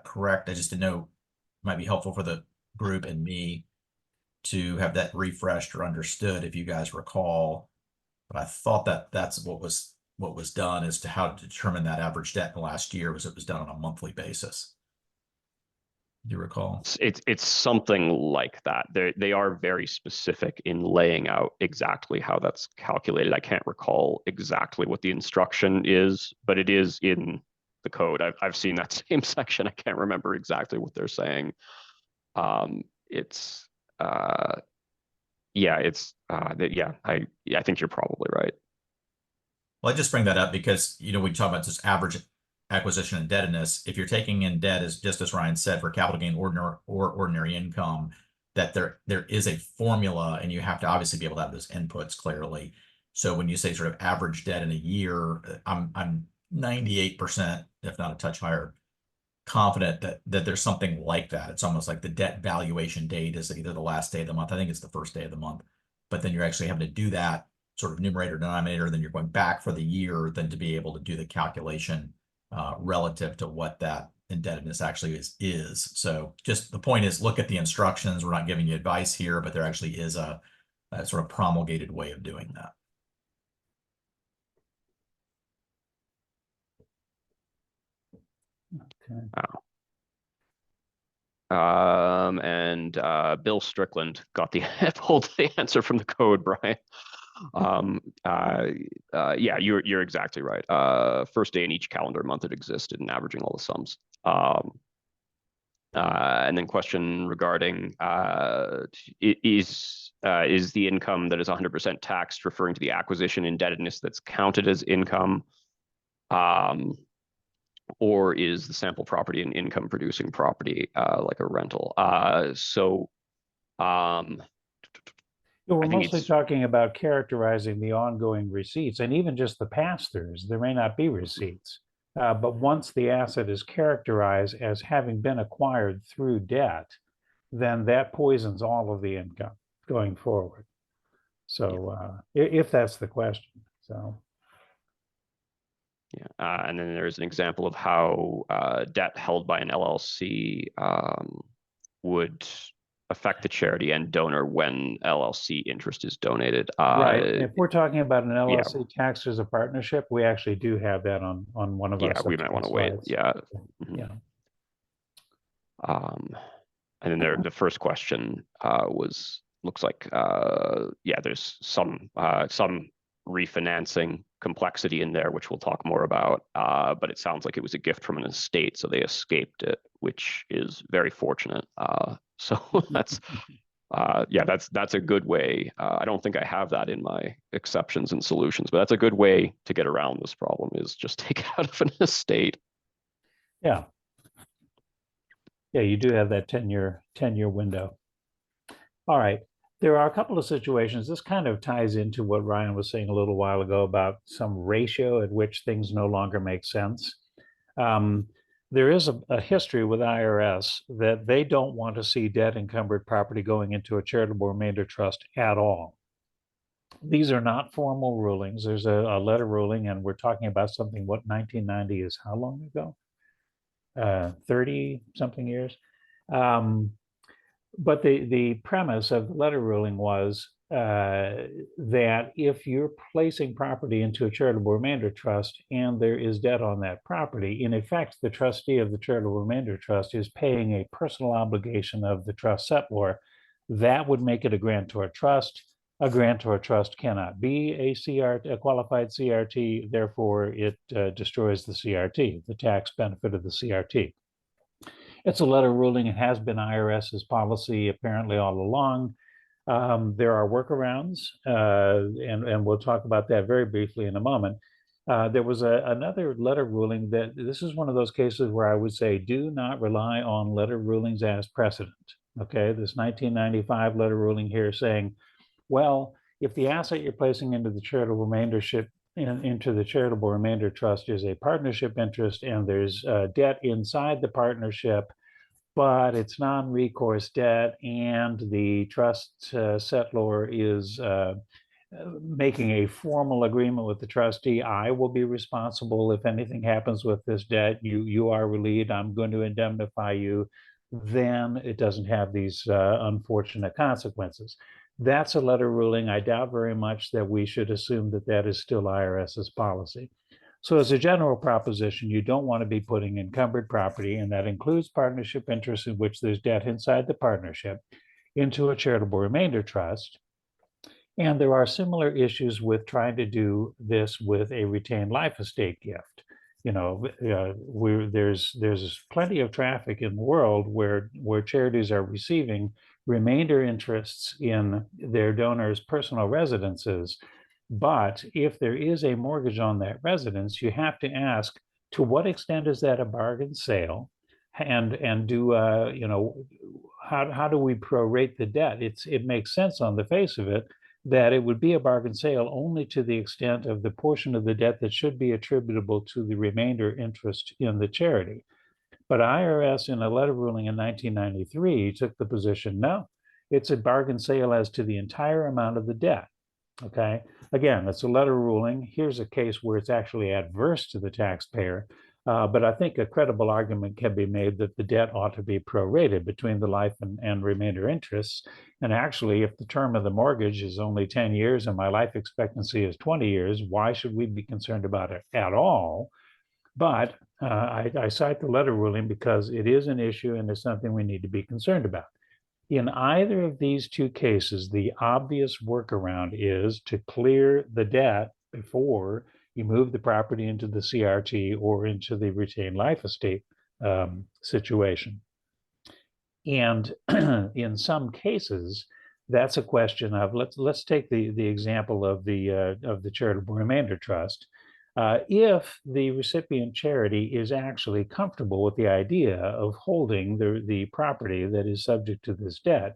correct? I just didn't know. It might be helpful for the group and me to have that refreshed or understood if you guys recall. But I thought that's what was done as to how to determine that average debt in the last year was it was done on a monthly basis. Do you recall? It's something like that. They are very specific in laying out exactly how that's calculated. I can't recall exactly what the instruction is, but it is in the code. I've seen that same section. I can't remember exactly what they're saying. I think you're probably right. Well, I just bring that up because, we talk about this average acquisition indebtedness. If you're taking in debt, as just as Ryan said, for capital gain or ordinary income, that there is a formula, and you have to obviously be able to have those inputs clearly. So when you say sort of average debt in a year, I'm 98%, if not a touch higher, confident that there's something like that. It's almost like the debt valuation date is either the last day of the month. I think it's the first day of the month, but then you're actually having to do that sort of numerator denominator, then you're going back for the year, then to be able to do the calculation relative to what that indebtedness actually is. So just the point is, look at the instructions. We're not giving you advice here, but there actually is a sort of promulgated way of doing that. Okay. And Bill Strickland got pulled the answer from the code, Brian. Yeah, you're exactly right. First day in each calendar month it existed and averaging all the sums. And then question regarding is the income that is 100% taxed referring to the acquisition indebtedness that's counted as income, or is the sample property an income producing property like a rental? We're I think mostly it's talking about characterizing the ongoing receipts and even just the pass-throughs. There may not be receipts, but once the asset is characterized as having been acquired through debt, then that poisons all of the income going forward. So if that's the question, so. Yeah, and then there's an example of how debt held by an LLC would affect the charity and donor when LLC interest is donated. Right. If we're talking about an yeah. LLC taxed as a partnership, we actually do have that on one of our Yeah, we might want to wait. slides. Yeah. Yeah. And then the first question looks like yeah, there's some refinancing complexity in there, which we'll talk more about. But it sounds like it was a gift from an estate, so they escaped it, which is very fortunate. So that's yeah, that's a good way. I don't think I have that in my exceptions and solutions, but that's a good way to get around this problem, is just take it out of an estate. Yeah. Yeah, you do have that 10-year window. All right. There are a couple of situations. This kind of ties into what Ryan was saying a little while ago about some ratio at which things no longer make sense. There is a history with IRS that they don't want to see debt encumbered property going into a charitable remainder trust at all. These are not formal rulings. There's a letter ruling, and we're talking about something, what, 1990 is how long ago? 30 something years. But the premise of the letter ruling was that if you're placing property into a charitable remainder trust and there is debt on that property, in effect, the trustee of the charitable remainder trust is paying a personal obligation of the trust settlor. That would make it a grantor trust. A grantor trust cannot be a qualified CRT, therefore it destroys the CRT, the tax benefit of the CRT. It's a letter ruling. It has been IRS's policy apparently all along. There are workarounds, and we'll talk about that very briefly in a moment. There was another letter ruling that this is one of those cases where I would say do not rely on letter rulings as precedent. Okay, this 1995 letter ruling here saying, well, if the asset you're placing into the charitable remainder trust is a partnership interest and there's debt inside the partnership, but it's non-recourse debt and the trust settlor is making a formal agreement with the trustee, I will be responsible if anything happens with this debt. You are relieved. I'm going to indemnify you. Then it doesn't have these unfortunate consequences. That's a letter ruling. I doubt very much that we should assume that that is still IRS's policy. So as a general proposition, you don't want to be putting encumbered property, and that includes partnership interests in which there's debt inside the partnership, into a charitable remainder trust. And there are similar issues with trying to do this with a retained life estate gift. You know, there's plenty of traffic in the world where charities are receiving remainder interests in their donors' personal residences. But if there is a mortgage on that residence, you have to ask, to what extent is that a bargain sale? And do you know, how do we prorate the debt? It makes sense on the face of it that it would be a bargain sale only to the extent of the portion of the debt that should be attributable to the remainder interest in the charity. But IRS, in a letter ruling in 1993, took the position, no, it's a bargain sale as to the entire amount of the debt. Okay, again, it's a letter ruling. Here's a case where it's actually adverse to the taxpayer. But I think a credible argument can be made that the debt ought to be prorated between the life and remainder interests. And actually, if the term of the mortgage is only 10 years and my life expectancy is 20 years, why should we be concerned about it at all? But I cite the letter ruling because it is an issue and it's something we need to be concerned about. In either of these two cases, the obvious workaround is to clear the debt before you move the property into the CRT or into the retained life estate situation. And in some cases, that's a question of let's take the example of the charitable remainder trust. If the recipient charity is actually comfortable with the idea of holding the property that is subject to this debt,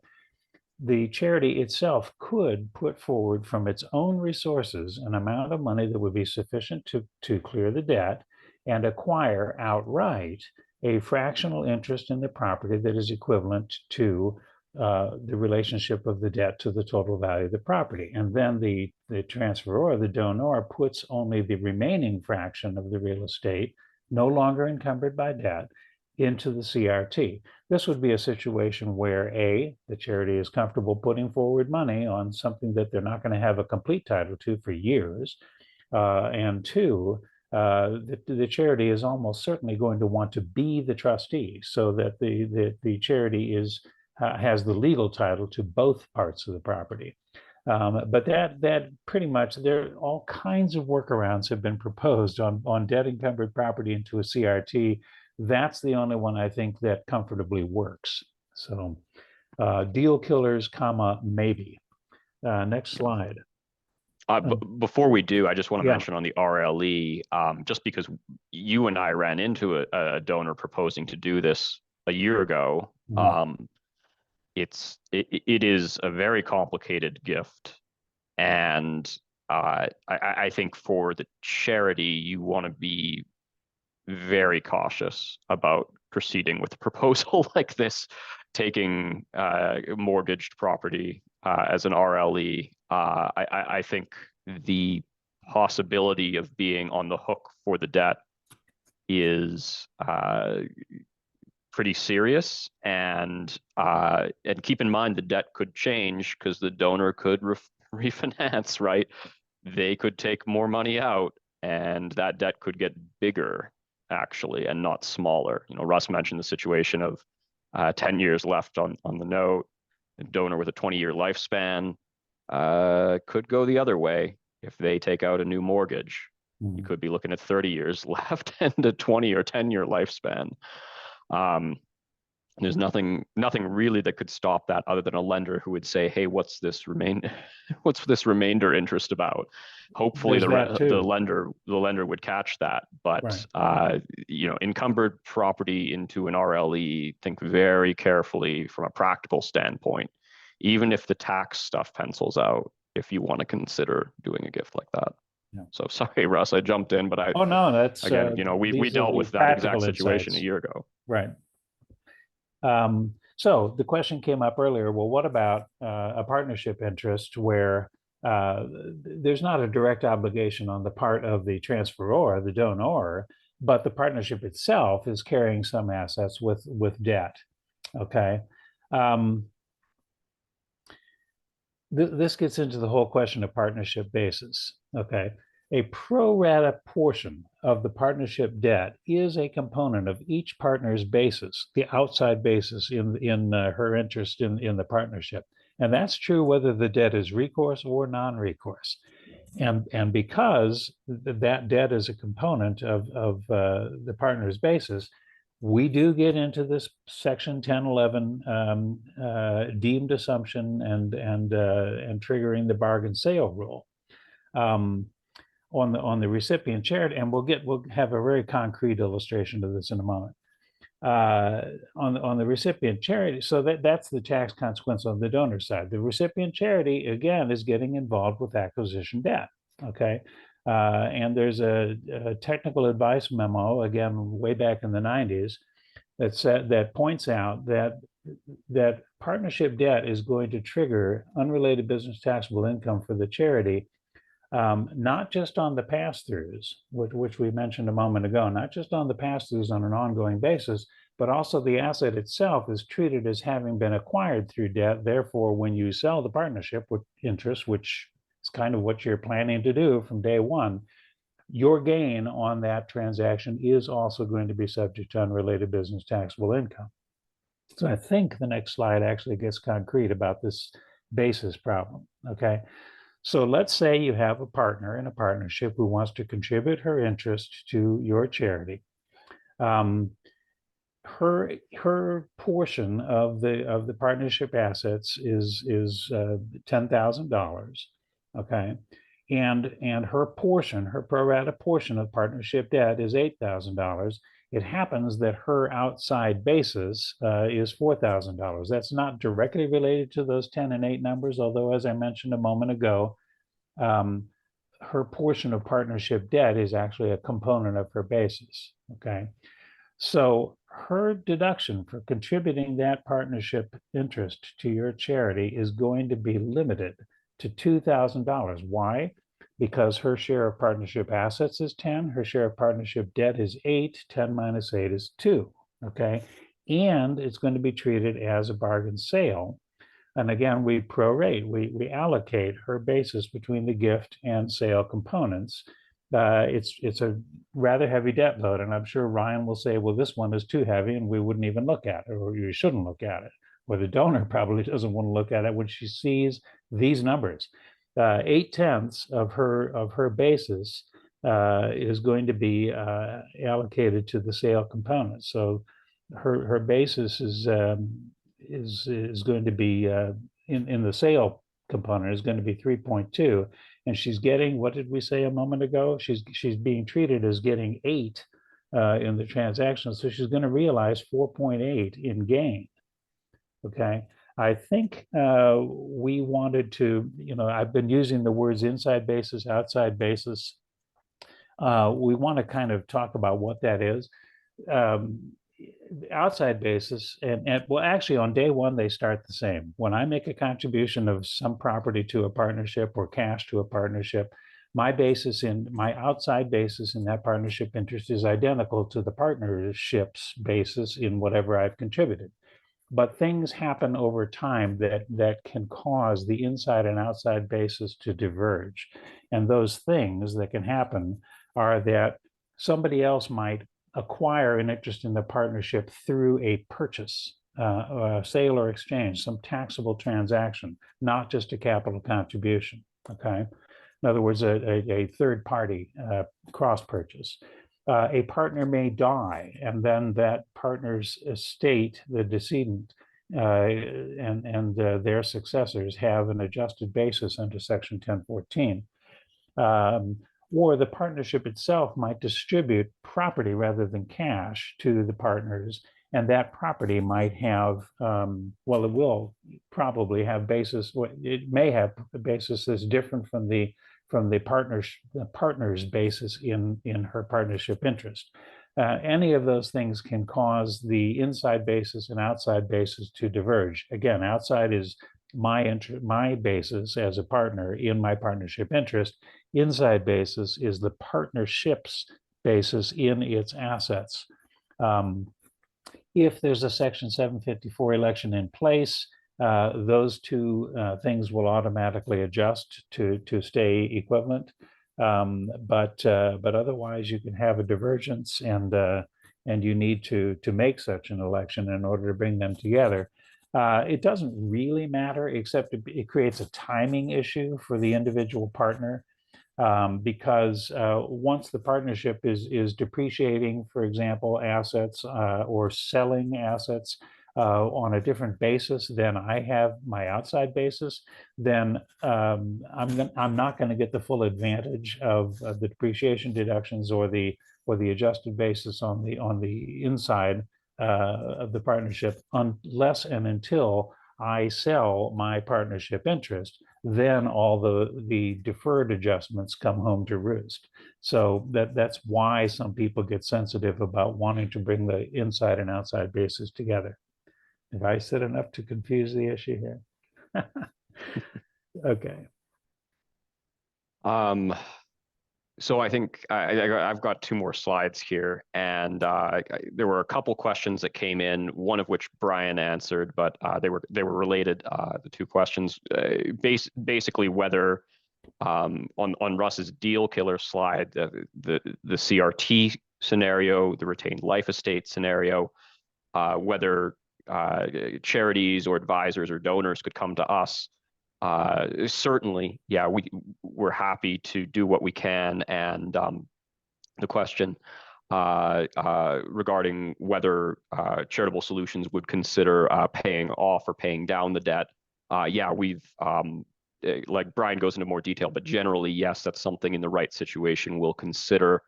the charity itself could put forward from its own resources an amount of money that would be sufficient to clear the debt and acquire outright a fractional interest in the property that is equivalent to the relationship of the debt to the total value of the property. And then the transferor, the donor, puts only the remaining fraction of the real estate, no longer encumbered by debt, into the CRT. This would be a situation where A, the charity is comfortable putting forward money on something that they're not going to have a complete title to for years, and two, the charity is almost certainly going to want to be the trustee so that the charity has the legal title to both parts of the property. But that pretty much, there all kinds of workarounds have been proposed on debt encumbered property into a CRT. That's the only one I think that comfortably works. So deal killers, comma, maybe. Next slide. Before we do, I just want to Yeah. mention on the RLE, just because you and I ran into a donor proposing to do this a year ago, it is a very complicated gift, and I think for the charity, you want to be very cautious about proceeding with a proposal like this, taking mortgaged property as an RLE. I think the possibility of being on the hook for the debt is pretty serious, and keep in mind the debt could change because the donor could refinance, right? They could take more money out, and that debt could get bigger actually, and not smaller. You know, Russ mentioned the situation of 10 years left on the note. A donor with a 20-year lifespan could go the other way if they take out a new mortgage. You could be looking at 30 years left and a 20 or 10-year lifespan. There's nothing really that could stop that other than a lender who would say, "Hey, what's this remainder interest about?" Hopefully, the lender would catch that. But Right. You know, encumbered property into an RLE, think very carefully from a practical standpoint, even if the tax stuff pencils out, if you want to consider doing a gift like that. Yeah. So sorry, Russ, I jumped in, but Oh no, that's again, you know, we dealt with that exact situation a year ago. Right. So the question came up earlier, well, what about a partnership interest where there's not a direct obligation on the part of the transferor, the donor, but the partnership itself is carrying some assets with debt, okay? This gets into the whole question of partnership basis, okay? A pro rata portion of the partnership debt is a component of each partner's basis, the outside basis in her interest in the partnership. And that's true whether the debt is recourse or non-recourse. And because that debt is a component of the partner's basis, we do get into this section 1011 deemed assumption and triggering the bargain sale rule. On the recipient charity, and we'll have a very concrete illustration of this in a moment. On the recipient charity, so that's the tax consequence on the donor side. The recipient charity, again, is getting involved with acquisition debt, okay? And there's a technical advice memo, again, way back in the 90s, that points out that partnership debt is going to trigger unrelated business taxable income for the charity, not just on the pass-throughs, which we mentioned a moment ago, not just on the pass-throughs on an ongoing basis, but also the asset itself is treated as having been acquired through debt. Therefore, when you sell the partnership with interest, which is kind of what you're planning to do from day one, your gain on that transaction is also going to be subject to unrelated business taxable income. So I think the next slide actually gets concrete about this basis problem, okay? So let's say you have a partner in a partnership who wants to contribute her interest to your charity. her portion of the partnership assets is $10,000. Okay. And her portion, her pro rata portion of partnership debt is $8,000. It happens that her outside basis is $4,000. That's not directly related to those 10 and 8 numbers, although, as I mentioned a moment ago, her portion of partnership debt is actually a component of her basis. Okay. So her deduction for contributing that partnership interest to your charity is going to be limited to $2,000. Why? Because her share of partnership assets is 10, her share of partnership debt is 8, 10 minus 8 is 2, okay? And it's going to be treated as a bargain sale. And again, we prorate, we allocate her basis between the gift and sale components. It's a rather heavy debt load, and I'm sure Ryan will say, well, this one is too heavy and we wouldn't even look at it, or you shouldn't look at it, or the donor probably doesn't want to look at it when she sees these numbers. 8/10 of her basis is going to be allocated to the sale component. So her basis is going to be in the sale component is going to be 3.2, and she's getting, what did we say a moment ago? She's being treated as getting 8 in the transaction, so she's going to realize 4.8 in gain. Okay. I think we wanted to, I've been using the words inside basis, outside basis. We want to kind of talk about what that is. Outside basis, and well, actually on day one, they start the same. When I make a contribution of some property to a partnership or cash to a partnership, my outside basis in that partnership interest is identical to the partnership's basis in whatever I've contributed. But things happen over time that can cause the inside and outside basis to diverge. And those things that can happen are that somebody else might acquire an interest in the partnership through a purchase, sale or exchange, some taxable transaction, not just a capital contribution. Okay. In other words, a third party cross purchase. A partner may die, and then that partner's estate, the decedent, and their successors have an adjusted basis under Section 1014. Or the partnership itself might distribute property rather than cash to the partners, and that property might have, well, it will probably have basis. It may have a basis that's different from the partner's basis in her partnership interest. Any of those things can cause the inside basis and outside basis to diverge. Again, outside is my basis as a partner in my partnership interest. Inside basis is the partnership's basis in its assets. If there's a Section 754 election in place, those two things will automatically adjust to stay equivalent. But otherwise, you can have a divergence, and you need to make such an election in order to bring them together. It doesn't really matter, except it creates a timing issue for the individual partner. Because once the partnership is depreciating, for example, assets or selling assets on a different basis than I have my outside basis, then I'm not going to get the full advantage of the depreciation deductions or the adjusted basis on the inside of the partnership unless and until I sell my partnership interest. Then all the deferred adjustments come home to roost. So that's why some people get sensitive about wanting to bring the inside and outside bases together. Have I said enough to confuse the issue here? Okay. So I think I've got 2 more slides here, and there were a couple questions that came in, one of which Brian answered, but they were related. The 2 questions, basically whether on Russ's deal killer slide, the CRT scenario, the retained life estate scenario, whether charities or advisors or donors could come to us. Certainly, yeah, we're happy to do what we can. And the question regarding whether Charitable Solutions would consider paying off or paying down the debt. Yeah, we've like Brian goes into more detail, but generally, yes, that's something in the right situation we'll consider,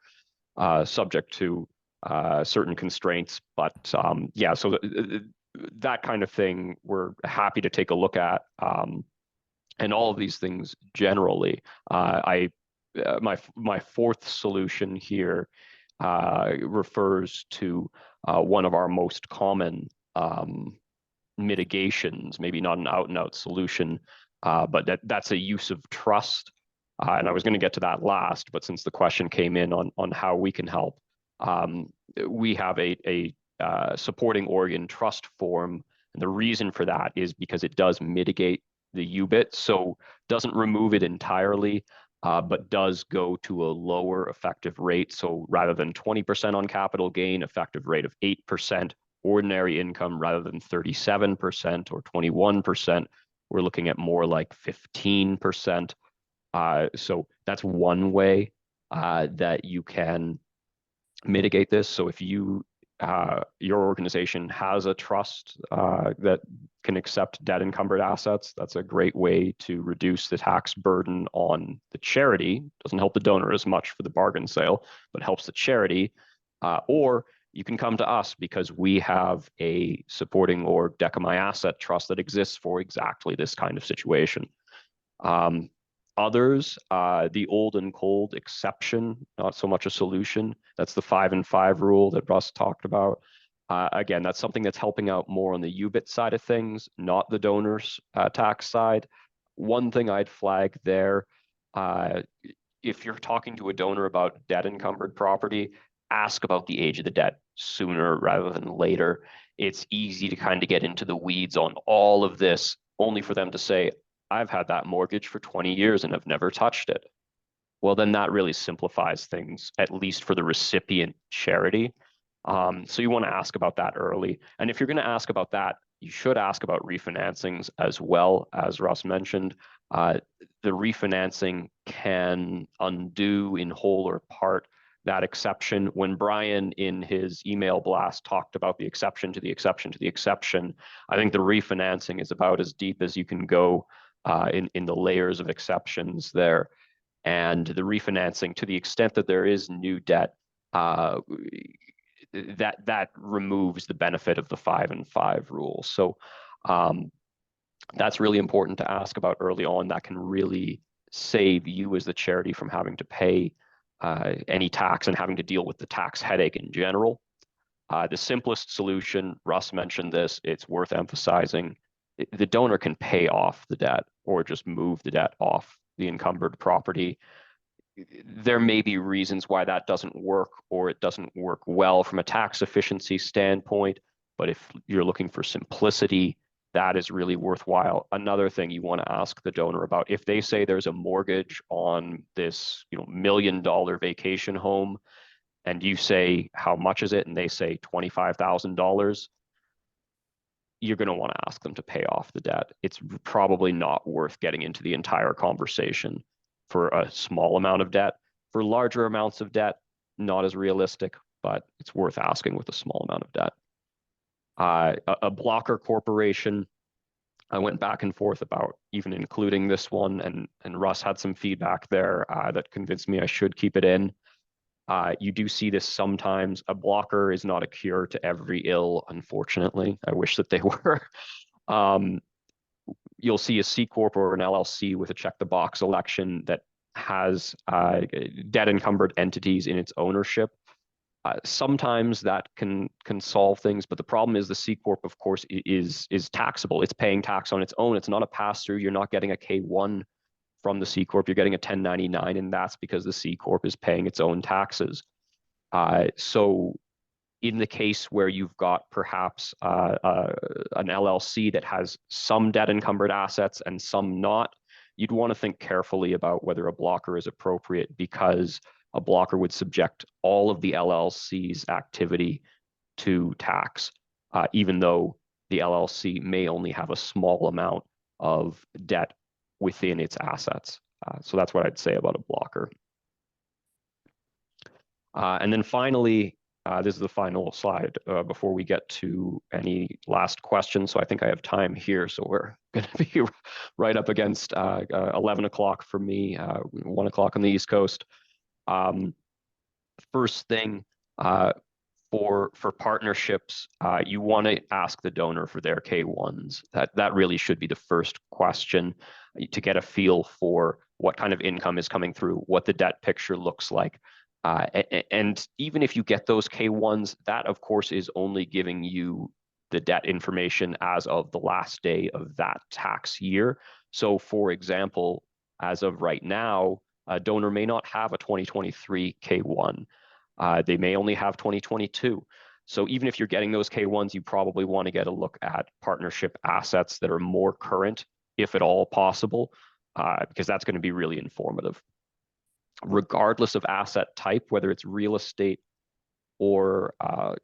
subject to certain constraints. But yeah, so that kind of thing we're happy to take a look at. And all of these things generally, my fourth solution here refers to one of our most common mitigations, maybe not an out-and-out solution, but that's a use of trust. And I was going to get to that last, but since the question came in on how we can help, we have a supporting Oregon trust form. And the reason for that is because it does mitigate the UBIT, so doesn't remove it entirely, but does go to a lower effective rate. So rather than 20% on capital gain, effective rate of 8%, ordinary income rather than 37% or 21%, we're looking at more like 15%. So that's one way that you can mitigate this. So if your organization has a trust that can accept debt encumbered assets, that's a great way to reduce the tax burden on the charity. Doesn't help the donor as much for the bargain sale, but helps the charity. Or you can come to us because we have a supporting or Decami asset trust that exists for exactly this kind of situation. Others, the old and cold exception, not so much a solution. That's the 5 and 5 rule that Russ talked about. Again, that's something that's helping out more on the UBIT side of things, not the donor's tax side. One thing I'd flag there, if you're talking to a donor about debt encumbered property, ask about the age of the debt sooner rather than later. It's easy to kind of get into the weeds on all of this, only for them to say, I've had that mortgage for 20 years and have never touched it. Well, then that really simplifies things, at least for the recipient charity. So you want to ask about that early. And if you're going to ask about that, you should ask about refinancings as well. As Russ mentioned, the refinancing can undo in whole or part that exception. When Brian in his email blast talked about the exception to the exception to the exception, I think the refinancing is about as deep as you can go in the layers of exceptions there. And the refinancing, to the extent that there is new debt, that removes the benefit of the 5 and 5 rule. So that's really important to ask about early on. That can really save you as the charity from having to pay any tax and having to deal with the tax headache in general. The simplest solution, Russ mentioned this, it's worth emphasizing, the donor can pay off the debt or just move the debt off the encumbered property. There may be reasons why that doesn't work, or it doesn't work well from a tax efficiency standpoint, but if you're looking for simplicity, that is really worthwhile. Another thing you want to ask the donor about, if they say there's a mortgage on this $1 million vacation home, and you say, how much is it? And they say $25,000, you're going to want to ask them to pay off the debt. It's probably not worth getting into the entire conversation for a small amount of debt. For larger amounts of debt, not as realistic, but it's worth asking with a small amount of debt. A blocker corporation, I went back and forth about even including this one, and Russ had some feedback there that convinced me I should keep it in. You do see this sometimes. A blocker is not a cure to every ill, unfortunately. I wish that they were. You'll see a C Corp or an LLC with a check the box election that has debt encumbered entities in its ownership. Sometimes that can solve things, but the problem is the C Corp, of course, is taxable. It's paying tax on its own. It's not a pass-through. You're not getting a K-1 from the C Corp. You're getting a 1099, and that's because the C Corp is paying its own taxes. So in the case where you've got perhaps an LLC that has some debt encumbered assets and some not, you'd want to think carefully about whether a blocker is appropriate, because a blocker would subject all of the LLC's activity to tax, even though the LLC may only have a small amount of debt within its assets. So that's what I'd say about a blocker. And then finally, this is the final slide before we get to any last questions. So I think I have time here. So we're going to be right up against 11 o'clock for me, 1 o'clock on the East Coast. First thing, for partnerships, you want to ask the donor for their K1s. That really should be the first question, to get a feel for what kind of income is coming through, what the debt picture looks like. And even if you get those K1s, that of course is only giving you the debt information as of the last day of that tax year. So for example, as of right now, a donor may not have a 2023 K1. They may only have 2022. So even if you're getting those K1s, you probably want to get a look at partnership assets that are more current, if at all possible, because that's going to be really informative. Regardless of asset type, whether it's real estate or a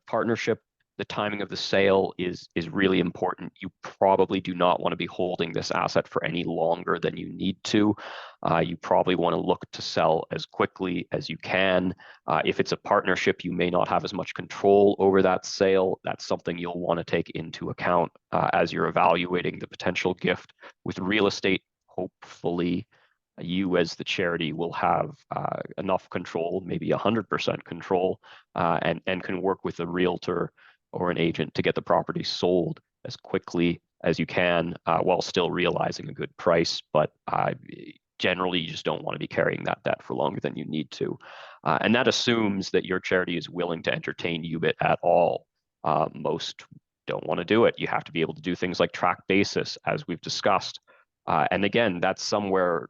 partnership, the timing of the sale is really important. You probably do not want to be holding this asset for any longer than you need to. You probably want to look to sell as quickly as you can. If it's a partnership, you may not have as much control over that sale. That's something you'll want to take into account as you're evaluating the potential gift. With real estate, hopefully, you as the charity will have enough control, maybe 100% control, and can work with a realtor or an agent to get the property sold as quickly as you can, while still realizing a good price. But generally, you just don't want to be carrying that debt for longer than you need to. And that assumes that your charity is willing to entertain UBIT at all. Most don't want to do it. You have to be able to do things like track basis, as we've discussed. And again, that's somewhere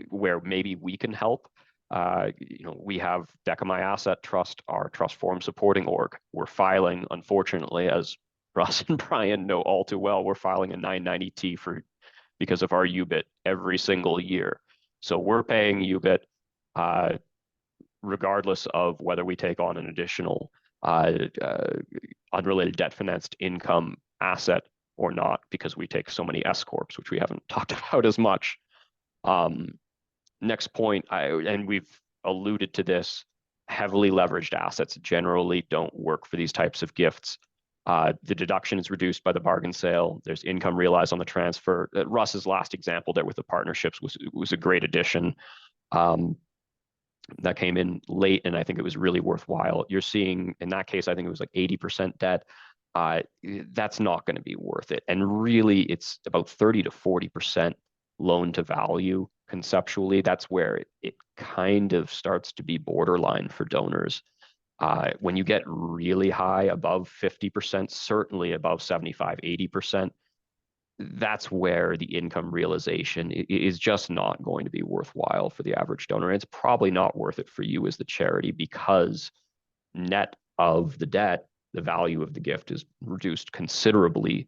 where maybe we can help. We have Decamai Asset Trust, our trust form supporting org. We're filing, unfortunately, as Russ and Brian know all too well, we're filing a 990T because of our UBIT every single year. So we're paying UBIT regardless of whether we take on an additional unrelated debt financed income asset or not, because we take so many S corps, which we haven't talked about as much. Next point, and we've alluded to this, heavily leveraged assets generally don't work for these types of gifts. The deduction is reduced by the bargain sale. There's income realized on the transfer. Russ's last example there with the partnerships was a great addition. That came in late, and I think it was really worthwhile. You're seeing, in that case, I think it was like 80% debt. That's not going to be worth it. And really, it's about 30 to 40% loan to value conceptually. That's where it kind of starts to be borderline for donors. When you get really high, above 50%, certainly above 75, 80%, that's where the income realization is just not going to be worthwhile for the average donor. And it's probably not worth it for you as the charity, because net of the debt, the value of the gift is reduced considerably.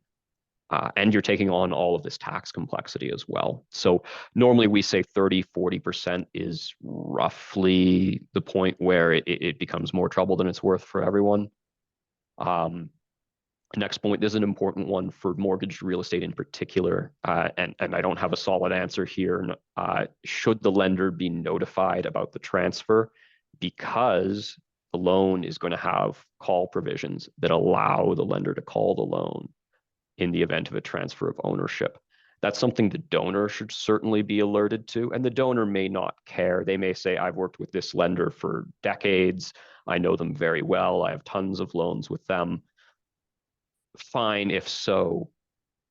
And you're taking on all of this tax complexity as well. So normally we say 30, 40% is roughly the point where it becomes more trouble than it's worth for everyone. Next point, this is an important one for mortgaged real estate in particular, and I don't have a solid answer here. Should the lender be notified about the transfer? Because the loan is going to have call provisions that allow the lender to call the loan in the event of a transfer of ownership. That's something the donor should certainly be alerted to, and the donor may not care. They may say, I've worked with this lender for decades. I know them very well. I have tons of loans with them. Fine if so,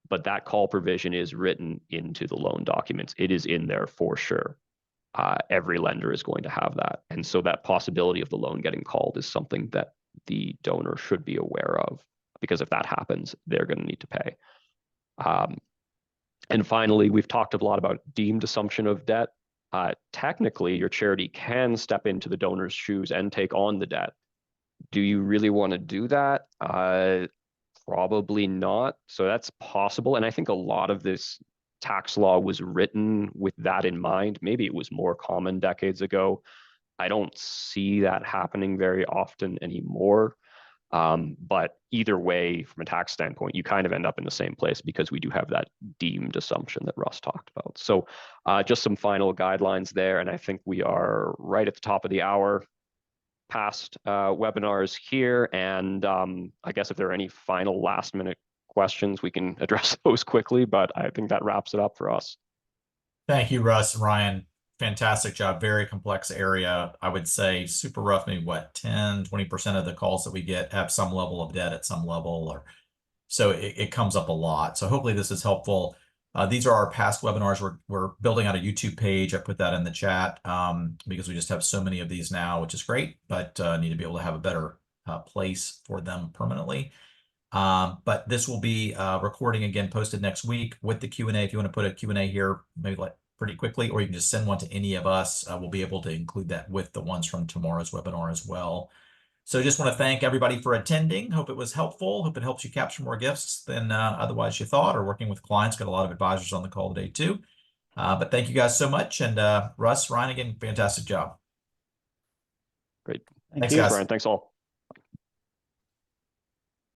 but that call provision is written into the loan documents. It is in there for sure. Every lender is going to have that. And so that possibility of the loan getting called is something that the donor should be aware of, because if that happens, they're going to need to pay. And finally, we've talked a lot about deemed assumption of debt. Technically, your charity can step into the donor's shoes and take on the debt. Do you really want to do that? Probably not. So that's possible. And I think a lot of this tax law was written with that in mind. Maybe it was more common decades ago. I don't see that happening very often anymore. But either way, from a tax standpoint, you kind of end up in the same place because we do have that deemed assumption that Russ talked about. So just some final guidelines there. And I think we are right at the top of the hour past webinars here. And I guess if there are any final last minute questions, we can address those quickly, but I think that wraps it up for us. Thank you, Russ and Ryan. Fantastic job. Very complex area. I would say super rough, maybe what, 10, 20% of the calls that we get have some level of debt at some level, or so it comes up a lot. So hopefully this is helpful. These are our past webinars. We're building out a YouTube page. I put that in the chat because we just have so many of these now, which is great, but need to be able to have a better place for them permanently. But this will be recording again, posted next week with the Q&A. If you want to put a Q&A here, maybe like pretty quickly, or you can just send one to any of us. We'll be able to include that with the ones from tomorrow's webinar as well. So just want to thank everybody for attending. Hope it was helpful. Hope it helps you capture more gifts than otherwise you thought, or working with clients. Got a lot of advisors on the call today too. But thank you guys so much. And Russ, Ryan, again, fantastic job. Great. Thank Thanks, you. guys. Brian, thanks all.